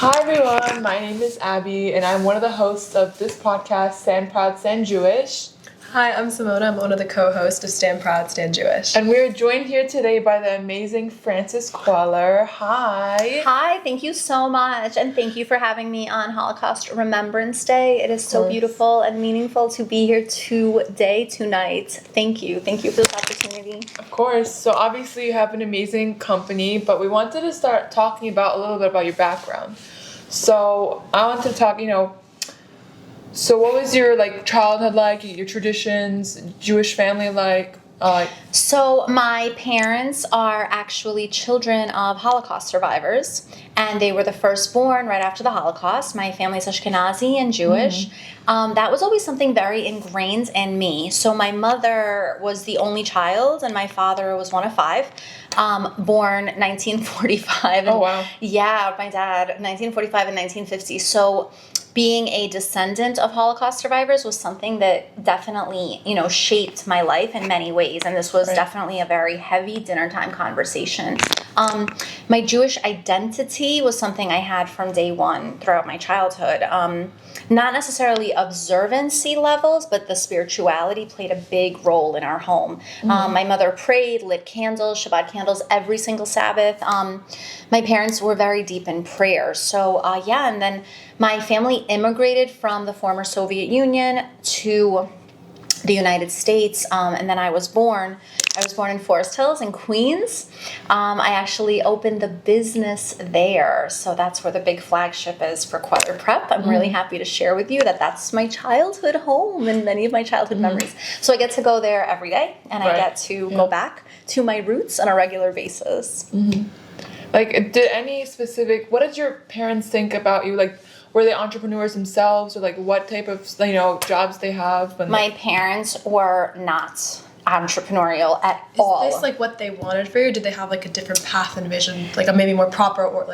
Hi everyone, my name is Abby and I'm one of the hosts of this podcast, Stand Proud, Stand Jewish. Hi, I'm Simona. I'm one of the co-hosts of Stand Proud, Stand Jewish. And we're joined here today by the amazing Frances Kweller. Hi. Hi, thank you so much. And thank you for having me on Holocaust Remembrance Day. It is so beautiful and meaningful to be here tonight. Thank you. Thank you for this opportunity. Of course. So obviously you have an amazing company, but we wanted to start talking about a little bit about your background. So I wanted to talk, so what was your childhood like, your traditions, Jewish family like? So my parents are actually children of Holocaust survivors, and they were the firstborn right after the Holocaust. My family's Ashkenazi and Jewish. That was always something very ingrained in me. So my mother was the only child, and my father was one of five, born 1945. Oh, wow. Yeah, my dad, 1945 and 1950. So being a descendant of Holocaust survivors was something that definitely, shaped my life in many ways. And this was definitely a very heavy dinner time conversation. My Jewish identity was something I had from day one throughout my childhood. Not necessarily observancy levels, but the spirituality played a big role in our home. My mother prayed, lit candles, Shabbat candles every single Sabbath. My parents were very deep in prayer. So, and then my family immigrated from the former Soviet Union to the United States, and then I was born. I was born in Forest Hills in Queens. I actually opened the business there, so that's where the big flagship is for KwellerPrep. I'm really happy to share with you that that's my childhood home and many of my childhood memories. So I get to go there every day, and I get to go back to my roots on a regular basis. What did your parents think about you? Were they entrepreneurs themselves, or what type of jobs they have? My parents were not entrepreneurial at all. Is this what they wanted for you, or did they have a different path and vision, a maybe more proper, or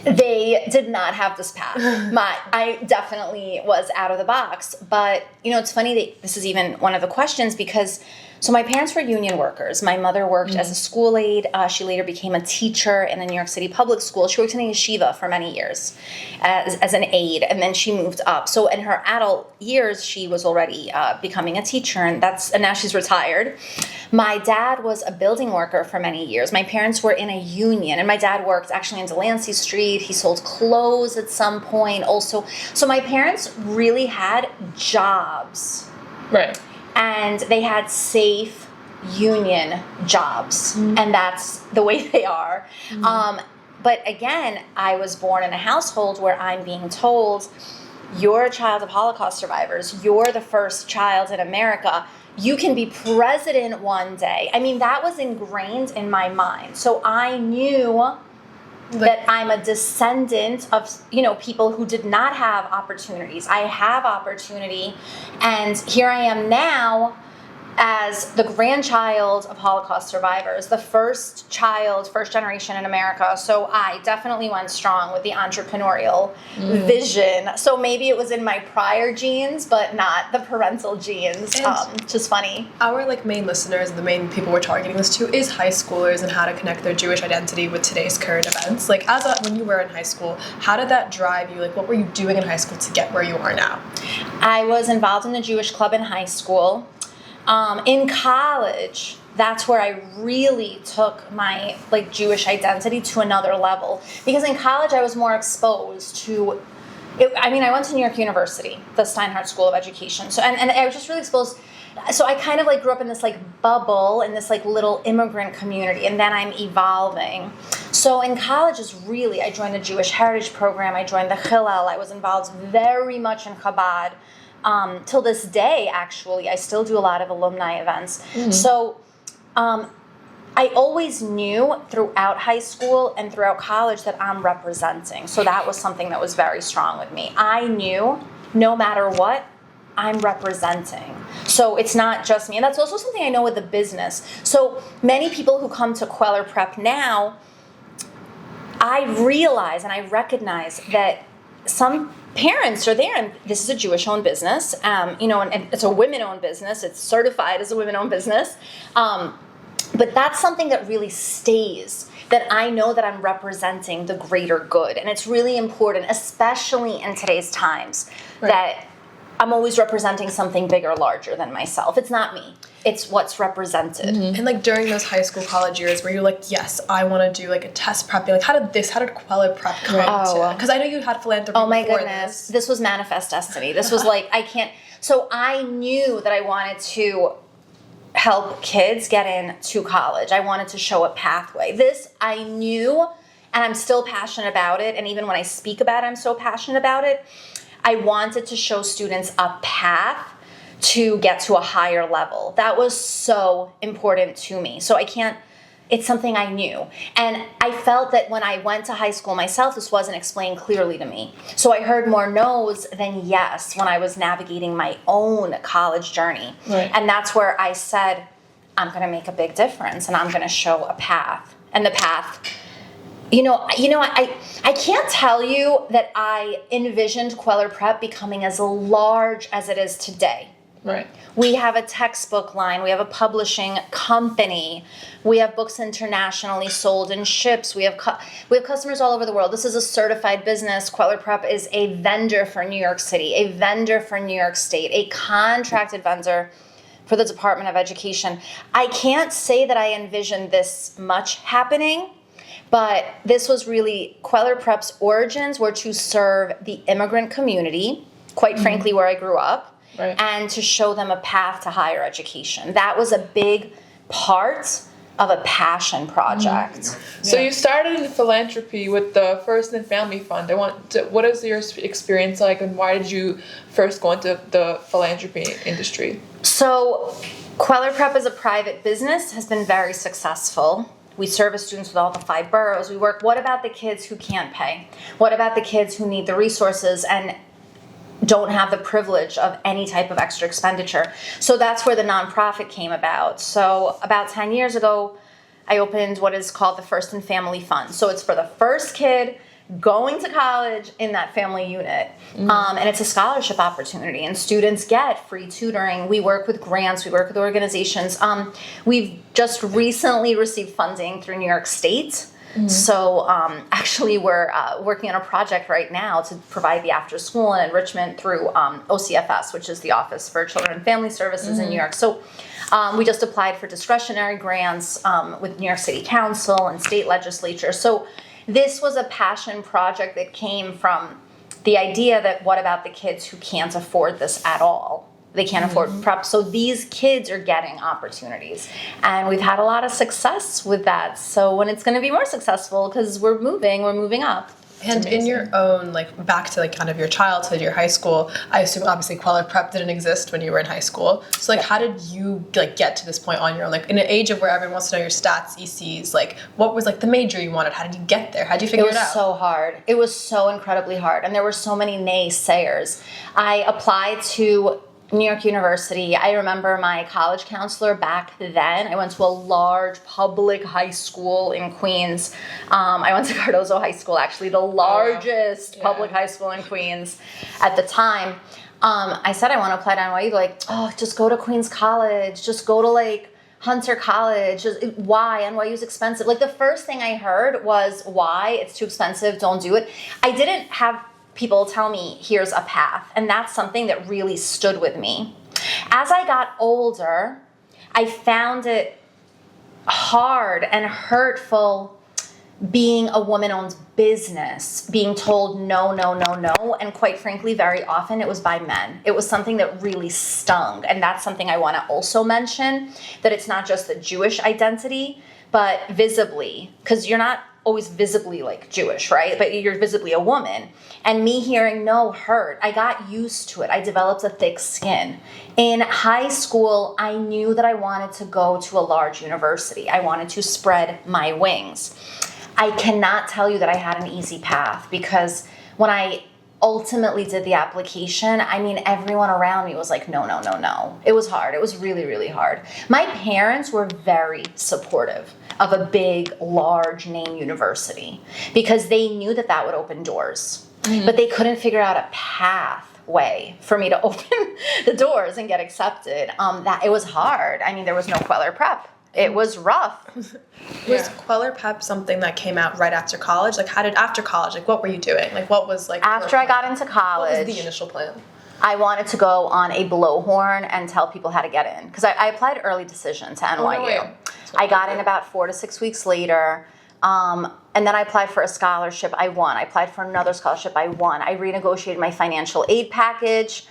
They did not have this path. I definitely was out of the box. But, it's funny that this is even one of the questions because, so my parents were union workers. My mother worked as a school aide. She later became a teacher in a New York City public school. She worked in a yeshiva for many years as an aide, and then she moved up. So in her adult years, she was already becoming a teacher, and now she's retired. My dad was a building worker for many years. My parents were in a union, and my dad worked actually in Delancey Street. He sold clothes at some point also. So my parents really had jobs. Right. And they had safe union jobs. And that's the way they are. But again, I was born in a household where I'm being told, you're a child of Holocaust survivors. You're the first child in America. You can be president one day. I mean, that was ingrained in my mind. So I knew that I'm a descendant of, people who did not have opportunities. I have opportunity, and here I am now as the grandchild of Holocaust survivors, the first generation in America. So I definitely went strong with the entrepreneurial vision. So maybe it was in my prior genes, but not the parental genes, which is funny. Our main listeners, the main people we're targeting this to, is high schoolers and how to connect their Jewish identity with today's current events. When you were in high school, how did that drive you? What were you doing in high school to get where you are now? I was involved in the Jewish club in high school. In college, that's where I really took my Jewish identity to another level. Because in college, I was more exposed to I went to New York University, the Steinhardt School of Education. So and I was just really exposed. So I kind of grew up in this bubble, in this little immigrant community, and then I'm evolving. So in college I joined the Jewish Heritage Program. I joined the Hillel. I was involved very much in Chabad. Till this day, actually, I still do a lot of alumni events. So I always knew throughout high school and throughout college that I'm representing. So that was something that was very strong with me. I knew no matter what, I'm representing. So it's not just me. And that's also something I know with the business. So many people who come to KwellerPrep now, I realize and I recognize that some parents are there, and this is a Jewish-owned business, and it's a women-owned business. It's certified as a women-owned business. But that's something that really stays. that I know that I'm representing the greater good. And it's really important, especially in today's times, that I'm always representing something bigger, larger than myself. It's not me. It's what's represented. And like during those high school, college years where you're like, yes, I want to do like a test prep, like how did KwellerPrep come to? Because I know you had philanthropy Oh my before goodness. This was manifest destiny. This was like, so I knew that I wanted to help kids get into college. I wanted to show a pathway. This I knew, and I'm still passionate about it. And even when I speak about it, I'm so passionate about it. I wanted to show students a path to get to a higher level. That was so important to me. So it's something I knew. And I felt that when I went to high school myself, this wasn't explained clearly to me. So I heard more no's than yes when I was navigating my own college journey. Right. And that's where I said, I'm going to make a big difference and I'm going to show a path. And the path, I can't tell you that I envisioned KwellerPrep becoming as large as it is today. Right. We have a textbook line. We have a publishing company. We have books internationally sold in ships. We have customers all over the world. This is a certified business. KwellerPrep is a vendor for New York City, a vendor for New York State, a contracted vendor for the Department of Education. I can't say that I envisioned this much happening, but this was really KwellerPrep's origins were to serve the immigrant community, quite frankly, where I grew up. Right. And to show them a path to higher education. That was a big part of a passion project. So you started in philanthropy with the First and Family Fund. What is your experience like, and why did you first go into the philanthropy industry? So KwellerPrep as a private business has been very successful. We service students with all the 5 boroughs. We work, what about the kids who can't pay? What about the kids who need the resources and don't have the privilege of any type of extra expenditure? So that's where the nonprofit came about. So about 10 years ago, I opened what is called the First and Family Fund. So it's for the first kid going to college in that family unit. And it's a scholarship opportunity, and students get free tutoring. We work with grants, we work with organizations. We've just recently received funding through New York State. So actually we're working on a project right now to provide the after school and enrichment through OCFS, which is the Office for Children and Family Services in New York. So we just applied for discretionary grants with New York City Council and state legislature. So this was a passion project that came from the idea that what about the kids who can't afford this at all? They can't afford prep. So these kids are getting opportunities. And we've had a lot of success with that. So when it's going to be more successful, because we're moving up. And in your own, like, back to, like, kind of your childhood, your high school, I assume, obviously, KwellerPrep didn't exist when you were in high school. So, like, how did you, like, get to this point on your own? Like, in an age of where everyone wants to know your stats, ECs, like, what was, like, the major you wanted? How did you get there? How did you figure it out? It was so hard. It was so incredibly hard. And there were so many naysayers. I applied to New York University. I remember my college counselor back then. I went to a large public high school in Queens. I went to Cardozo High School, actually, the largest public high school in Queens at the time. I said, I want to apply to NYU. Like, oh, just go to Queens College. Just go to, like, Hunter College. Why? NYU's expensive. Like, the first thing I heard was, why? It's too expensive. Don't do it. I didn't have people tell me, here's a path. And that's something that really stood with me. As I got older, I found it hard and hurtful being a woman-owned business, being told no, no, no, no. And quite frankly, very often it was by men. It was something that really stung. And that's something I want to also mention, that it's not just the Jewish identity, but visibly, because you're not always visibly like Jewish, right? But you're visibly a woman. And me hearing no hurt. I got used to it. I developed a thick skin. In high school, I knew that I wanted to go to a large university. I wanted to spread my wings. I cannot tell you that I had an easy path, because when I ultimately did the application, I mean, everyone around me was like, no, no, no, no. It was hard. It was really, really hard. My parents were very supportive of a big, large name university, because they knew that that would open doors. But they couldn't figure out a pathway for me to open the doors and get accepted. That it was hard. I mean, there was no KwellerPrep. It was rough. Was KwellerPrep something that came out right after college? Like, after college, like, what were you doing? Like, what was, like... After I got into college... What was the initial plan? I wanted to go on a blowhorn and tell people how to get in. Because I applied early decision to NYU. Oh, no way. I got in about 4 to 6 weeks later. And then I applied for a scholarship. I won. I applied for another scholarship. I won. I renegotiated my financial aid package.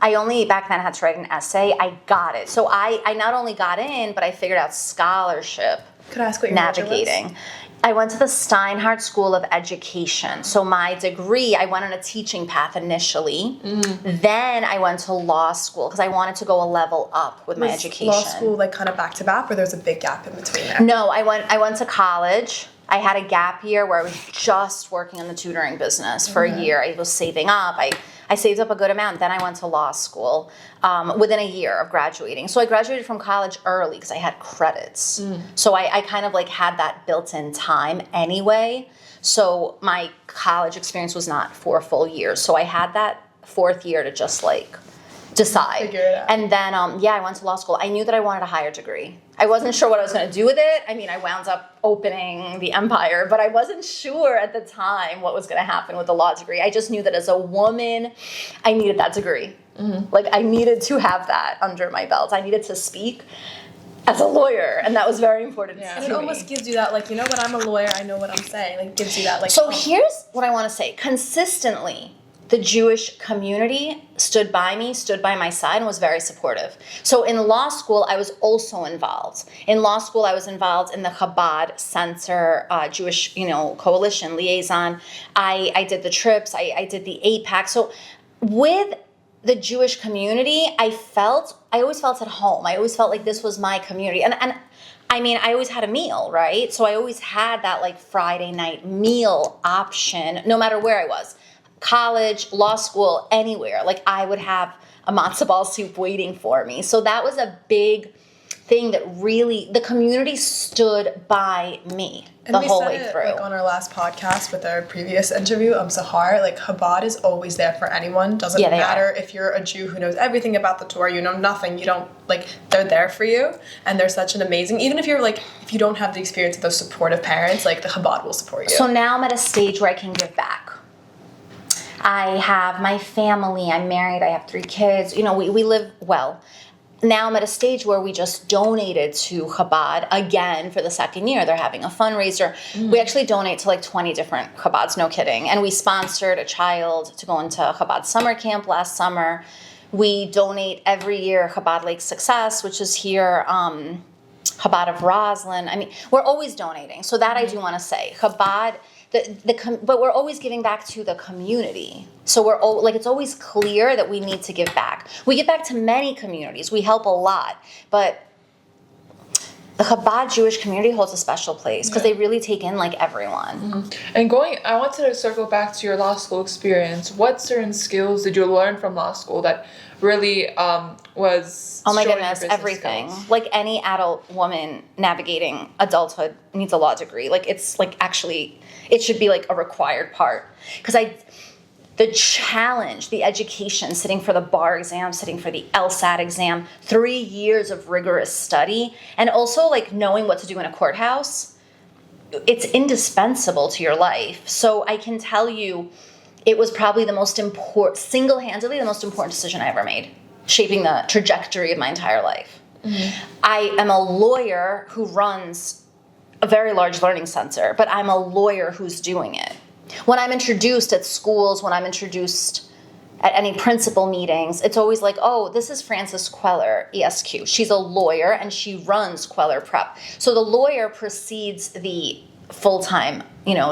I only, back then, had to write an essay. I got it. So I not only got in, but I figured out scholarship. Could I ask what your navigating. major was? I went to the Steinhardt School of Education. So my degree, I went on a teaching path initially. Then I went to law school because I wanted to go a level up with my education. Law school, like, kind of back to back, or there's a big gap in between there? No, I went to college. I had a gap year where I was just working on the tutoring business for a year. I was saving up. I saved up a good amount. Then I went to law school within a year of graduating. So I graduated from college early because I had credits. So I kind of like had that built-in time anyway. So my college experience was not 4 full years. So I had that 4th year to just like decide. Figure it out. And then, I went to law school. I knew that I wanted a higher degree. I wasn't sure what I was going to do with it. I mean, I wound up opening the empire, but I wasn't sure at the time what was going to happen with the law degree. I just knew that as a woman, I needed that degree. Like, I needed to have that under my belt. I needed to speak as a lawyer, and that was very important to And me. it almost gives you that, like, you know what, I'm a lawyer, I know what I'm saying. Like, gives you that, like... So here's what I want to say. Consistently, the Jewish community stood by me, stood by my side, and was very supportive. So in law school, I was also involved. In law school, I was involved in the Chabad Center Jewish, coalition liaison. I did the trips. I did the APAC. So with the Jewish community, I always felt at home. I always felt like this was my community. And I mean, I always had a meal, right? So I always had that like Friday night meal option, no matter where I was. College, law school, anywhere. Like, I would have a matzo ball soup waiting for me. So that was a big thing that really, the community stood by me the whole way through. Like, on our last podcast with our previous interview, Sahar, like, Chabad is always there for anyone. Doesn't matter if you're a Jew who knows everything about the Torah, you know nothing, you don't, like, they're there for you. And they're such an amazing, even if you're like, if you don't have the experience of those supportive parents, like, the Chabad will support you. So now I'm at a stage where I can give back. I have my family, I'm married, I have 3 kids, we live well. Now I'm at a stage where we just donated to Chabad again for the 2nd year. They're having a fundraiser. We actually donate to like 20 different Chabads, no kidding. And we sponsored a child to go into Chabad summer camp last summer. We donate every year Chabad Lake Success, which is here, Chabad of Roslyn. I mean, we're always donating. So that I do want to say. Chabad... but we're always giving back to the community. So it's always clear that we need to give back. We give back to many communities. We help a lot. But the Chabad Jewish community holds a special place because they really take in like everyone. And I wanted to circle back to your law school experience. What certain skills did you learn from law school that really was... Oh my goodness, everything. Skills? Like any adult woman navigating adulthood needs a law degree. Like, it's like actually... It should be like a required part. Because the challenge, the education, sitting for the bar exam, sitting for the LSAT exam, 3 years of rigorous study, and also like knowing what to do in a courthouse, it's indispensable to your life. So I can tell you, it was probably single-handedly the most important decision I ever made, shaping the trajectory of my entire life. I am a lawyer who runs a very large learning center, but I'm a lawyer who's doing it. When I'm introduced at schools, when I'm introduced at any principal meetings, it's always like, oh, this is Frances Kweller, ESQ. She's a lawyer and she runs KwellerPrep. So the lawyer precedes the full-time,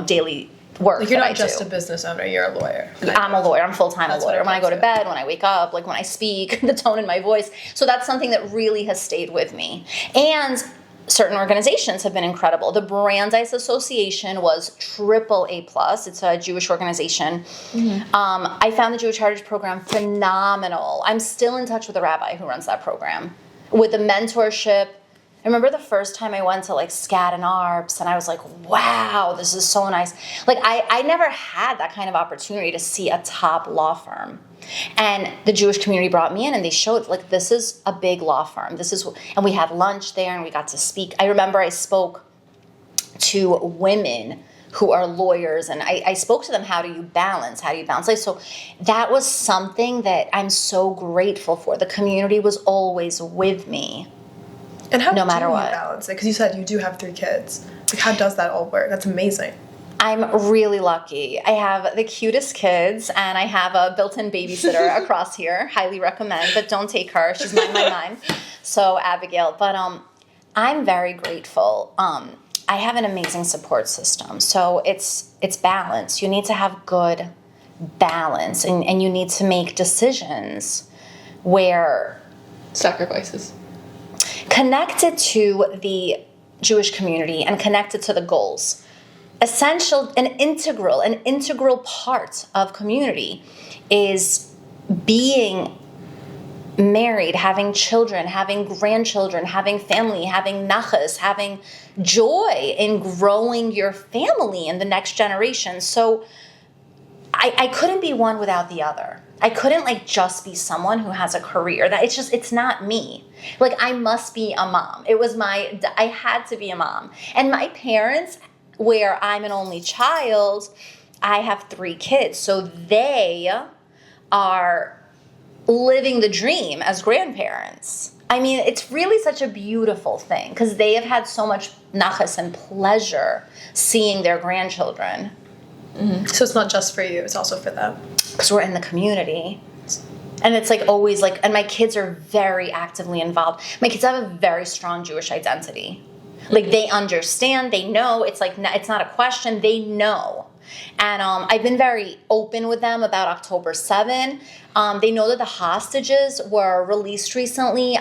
daily work. Like, you're not just a business owner, you're a lawyer. I'm a lawyer. I'm full-time a lawyer. When I go to bed, when I wake up, like when I speak, the tone in my voice. So that's something that really has stayed with me. And certain organizations have been incredible. The Brandeis Association was AAA+. It's a Jewish organization. I found the Jewish Heritage Program phenomenal. I'm still in touch with the rabbi who runs that program. With the mentorship, remember the first time I went to like Skadden Arps, and I was like, wow, this is so nice. Like I never had that kind of opportunity to see a top law firm. And the Jewish community brought me in, and they showed like, this is a big law firm. And we had lunch there, and we got to speak. I remember I spoke to women who are lawyers, and I spoke to them, how do you balance life? So that was something that I'm so grateful for. The community was always with me. And how no matter do you what. balance it? Because you said you do have 3 kids. Like, how does that all work? That's amazing. I'm really lucky. I have the cutest kids, and I have a built-in babysitter across here. Highly recommend, but don't take her. She's mine. So Abigail. But I'm very grateful. I have an amazing support system. So it's balance. You need to have good balance, and you need to make decisions where Sacrifices. connected to the Jewish community and connected to the goals. Essential, an integral part of community is being married, having children, having grandchildren, having family, having nachas, having joy in growing your family in the next generation. So I couldn't be one without the other. I couldn't like just be someone who has a career. It's not me. Like, I must be a mom. I had to be a mom. And my parents, where I'm an only child, I have 3 kids. So they are living the dream as grandparents. I mean, it's really such a beautiful thing because they have had so much nachas and pleasure seeing their grandchildren. Mm-hmm. So it's not just for you, it's also for them. Because we're in the community. And it's like always like, and my kids are very actively involved. My kids have a very strong Jewish identity. Like, they understand, they know, it's like, it's not a question, they know. And I've been very open with them about October 7. They know that the hostages were released recently.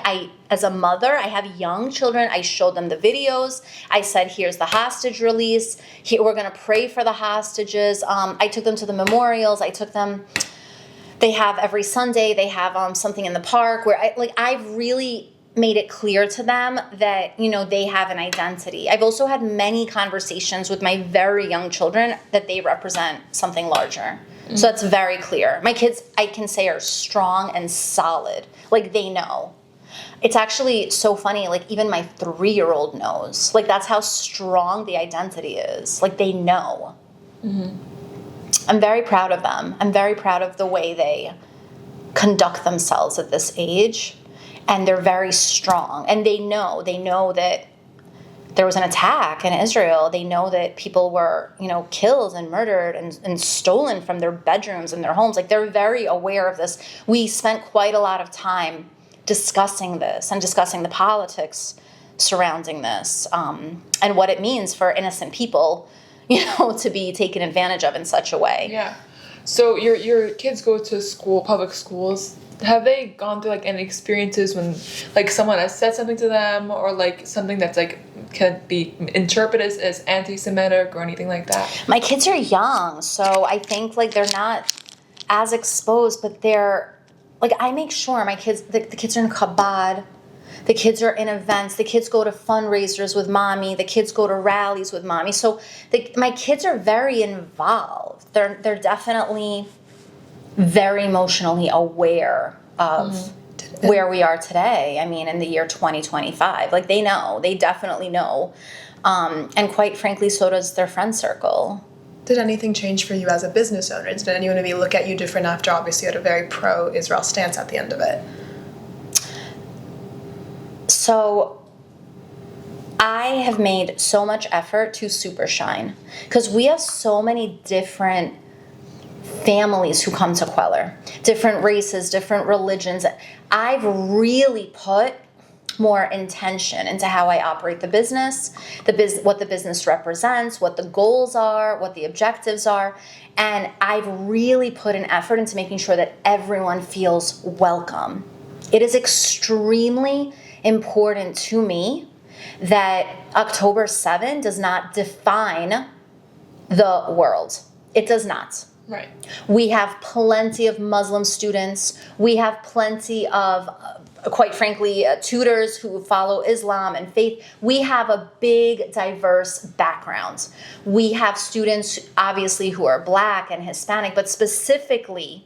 As a mother, I have young children. I showed them the videos. I said, here's the hostage release. We're going to pray for the hostages. I took them to the memorials. They have every Sunday, they have something in the park where I've really made it clear to them that, they have an identity. I've also had many conversations with my very young children that they represent something larger. Mm-hmm. So that's very clear. My kids, I can say, are strong and solid. Like, they know. It's actually so funny, like, even my 3-year-old knows. Like, that's how strong the identity is. Like, they know. Mm-hmm. I'm very proud of them. I'm very proud of the way they conduct themselves at this age. And they're very strong. And they know that there was an attack in Israel. They know that people were, killed and murdered and stolen from their bedrooms and their homes. Like, they're very aware of this. We spent quite a lot of time discussing this and discussing the politics surrounding this, and what it means for innocent people, to be taken advantage of in such a way. Yeah. So your kids go to school, public schools. Have they gone through like any experiences when like someone has said something to them, or like something that's like can be interpreted as anti-Semitic or anything like that? My kids are young, so I think like they're not as exposed, but they're like, I make sure my kids, the kids are in Chabad, the kids are in events, the kids go to fundraisers with mommy, the kids go to rallies with mommy. So my kids are very involved. They're definitely very emotionally aware of where we are today. I mean, in the year 2025, like, they know, they definitely know. And quite frankly, so does their friend circle. Did anything change for you as a business owner? Did anyone maybe look at you different after, obviously, you had a very pro-Israel stance at the end of it? So I have made so much effort to super shine because we have so many different families who come to Kweller, different races, different religions. I've really put more intention into how I operate the business, what the business represents, what the goals are, what the objectives are. And I've really put an effort into making sure that everyone feels welcome. It is extremely important to me that October 7 does not define the world. It does not. Right. We have plenty of Muslim students. We have plenty of quite frankly, tutors who follow Islam and faith. We have a big, diverse background. We have students, obviously, who are Black and Hispanic, but specifically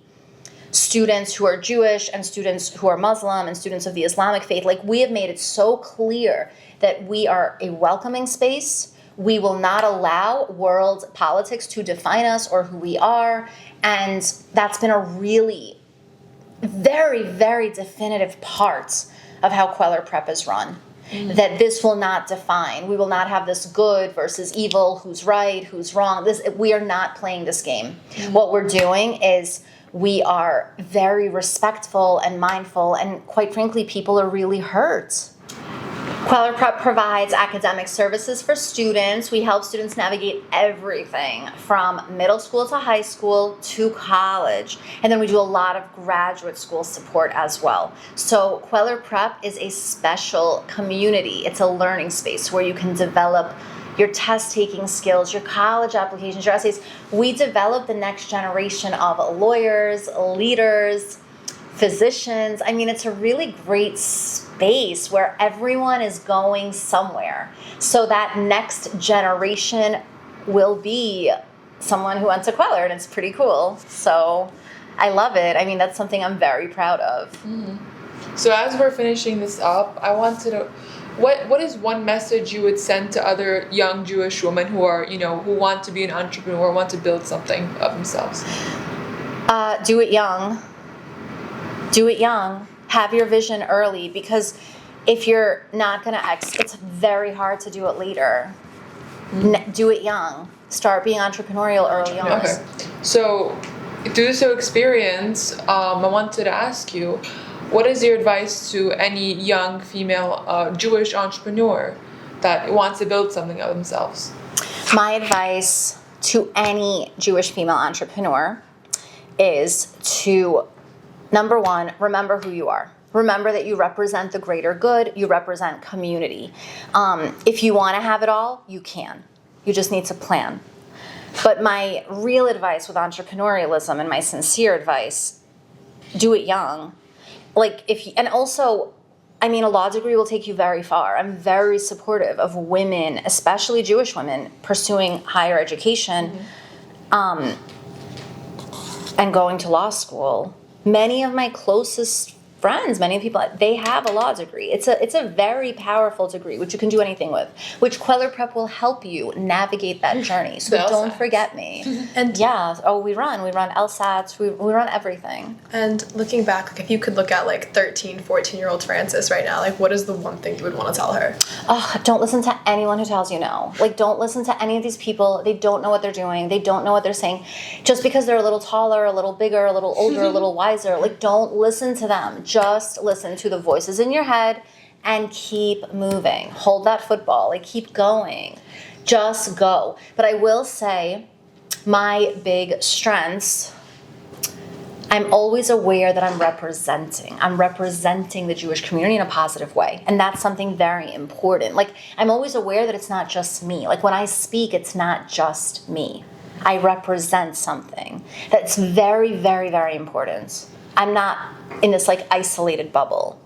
students who are Jewish and students who are Muslim and students of the Islamic faith. Like, we have made it so clear that we are a welcoming space. We will not allow world politics to define us or who we are. And that's been a really very, very definitive part of how KwellerPrep is run. That this will not define. We will not have this good versus evil, who's right, who's wrong. We are not playing this game. What we're doing is we are very respectful and mindful, and quite frankly, people are really hurt. KwellerPrep provides academic services for students. We help students navigate everything from middle school to high school to college. And then we do a lot of graduate school support as well. So KwellerPrep is a special community. It's a learning space where you can develop your test-taking skills, your college applications, your essays. We develop the next generation of lawyers, leaders, physicians. I mean, it's a really great space where everyone is going somewhere. So that next generation will be someone who went to Kweller, and it's pretty cool. So I love it. I mean, that's something I'm very proud of. So as we're finishing this up, I wanted to, what is one message you would send to other young Jewish women who are, who want to be an entrepreneur, want to build something of themselves? Do it young. Do it young. Have your vision early, because if you're not going to it's very hard to do it later. Do it young. Start being entrepreneurial early on. Okay. So through this experience, I wanted to ask you, what is your advice to any young female Jewish entrepreneur that wants to build something of themselves? My advice to any Jewish female entrepreneur is to, number one, remember who you are. Remember that you represent the greater good. You represent community. If you want to have it all, you can. You just need to plan. But my real advice with entrepreneurialism, and my sincere advice, do it young. And also, I mean, a law degree will take you very far. I'm very supportive of women, especially Jewish women, pursuing higher education, and going to law school. Many of my closest friends, many people, they have a law degree. It's a very powerful degree, which you can do anything with, which KwellerPrep will help you navigate that journey. So don't forget me. And we run LSATs, we run everything. And looking back, if you could look at 13, 14-year-old Frances right now, what is the one thing you would want to tell her? Don't listen to anyone who tells you no. Don't listen to any of these people. They don't know what they're doing. They don't know what they're saying. Just because they're a little taller, a little bigger, a little older, a little wiser, don't listen to them. Just listen to the voices in your head and keep moving. Hold that football. Keep going. Just go. But I will say my big strengths, I'm always aware that I'm representing the Jewish community in a positive way. And that's something very important. I'm always aware that it's not just me. When I speak, it's not just me. I represent something. That's very, very, very important. I'm not in this isolated bubble.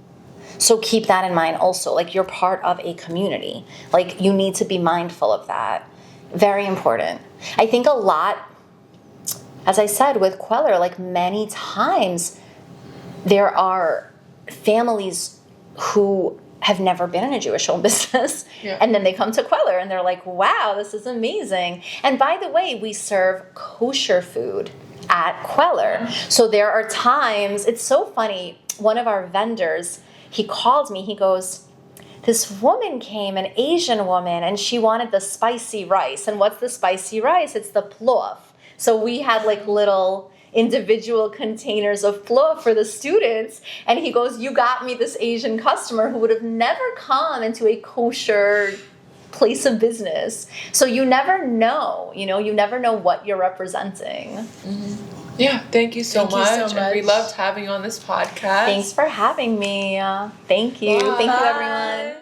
So keep that in mind also. You're part of a community. You need to be mindful of that. Very important. I think a lot, as I said with Kweller, many times there are families who have never been in a Jewish-owned business, and then they come to Kweller and they're like, wow, this is amazing. And by the way, we serve kosher food at Kweller. So there are times, it's so funny, one of our vendors, he called me, he goes, this woman came, an Asian woman, and she wanted the spicy rice. And what's the spicy rice? It's the plov. So we had little individual containers of plov for the students. And he goes, you got me this Asian customer who would have never come into a kosher place of business. So you never know, you never know what you're representing. Yeah, thank you so much. And we loved having you on this podcast. Thanks for having me. Thank you. Bye. Thank you, everyone.